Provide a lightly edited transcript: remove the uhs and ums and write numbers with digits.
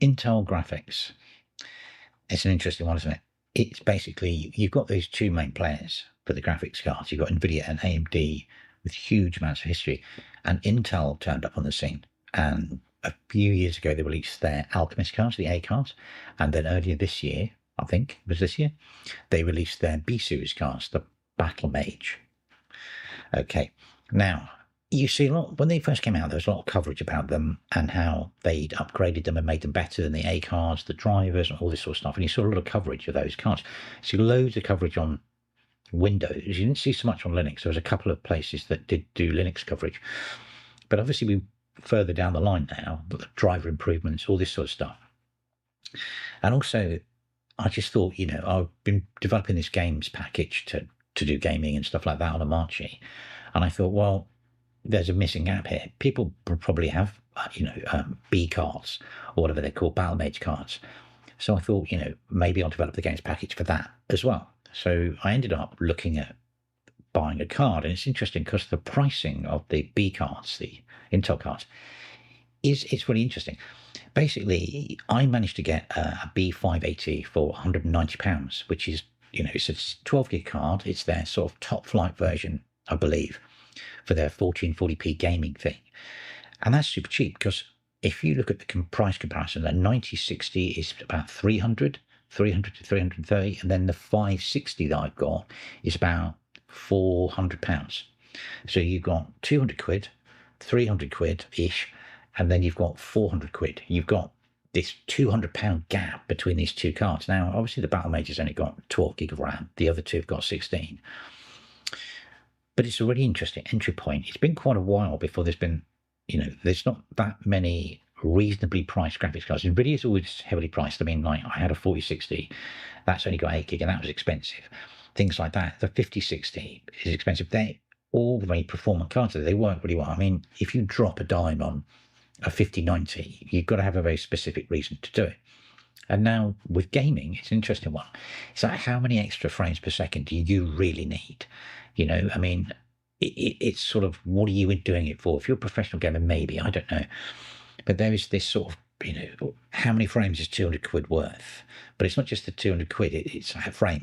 Intel graphics. It's an interesting one, isn't it? It's basically, you've got those two main players for the graphics cards. You've got NVIDIA and AMD with huge amounts of history. And Intel turned up on the scene. And a few years ago, they released their Alchemist cards, the A cards. And then earlier this year, I think it was this year, they released their B series cards, the Battlemage. Okay, now you see a lot, when they first came out, there was a lot of coverage about them and how they'd upgraded them and made them better than the A cards, the drivers, and all this sort of stuff. And you saw a lot of coverage of those cards. See loads of coverage on Windows. You didn't see so much on Linux. There was a couple of places that did do Linux coverage. But obviously, we're further down the line now, the driver improvements, all this sort of stuff. And also, I just thought, you know, I've been developing this games package to do gaming and stuff like that on Omarchy. And I thought, well, there's a missing gap here. People probably have, B cards or whatever they're called, Battlemage cards. So I thought, you know, maybe I'll develop the games package for that as well. So I ended up looking at buying a card, and it's interesting because the pricing of the B cards, the Intel cards, it's really interesting. Basically, I managed to get a B580 for £190, which is, you know, it's a 12 gig card. It's their sort of top flight version, I believe, for their 1440p gaming thing. And that's super cheap because if you look at the price comparison, the 9060 is about 300 to 330, and then the 560 that I've got is about £400. So you've got 200 quid, 300 quid ish, and then you've got 400 quid. You've got this £200 gap between these two cards. Now, obviously, the Battlemage has only got 12 gig of RAM. The other two have got 16. But it's a really interesting entry point. It's been quite a while before there's been, you know, there's not that many reasonably priced graphics cards. NVIDIA is always heavily priced. I mean, like I had a 4060, that's only got 8 gig, and that was expensive. Things like that. The 5060 is expensive. They're all very performant cards. They work really well. I mean, if you drop a dime on a 5090, you've got to have a very specific reason to do it. And now with gaming, it's an interesting one. It's like, how many extra frames per second do you really need? You know, I mean, it's sort of, what are you doing it for? If you're a professional gamer, maybe, I don't know. But there is this sort of, you know, how many frames is 200 quid worth? But it's not just the 200 quid, it's frames.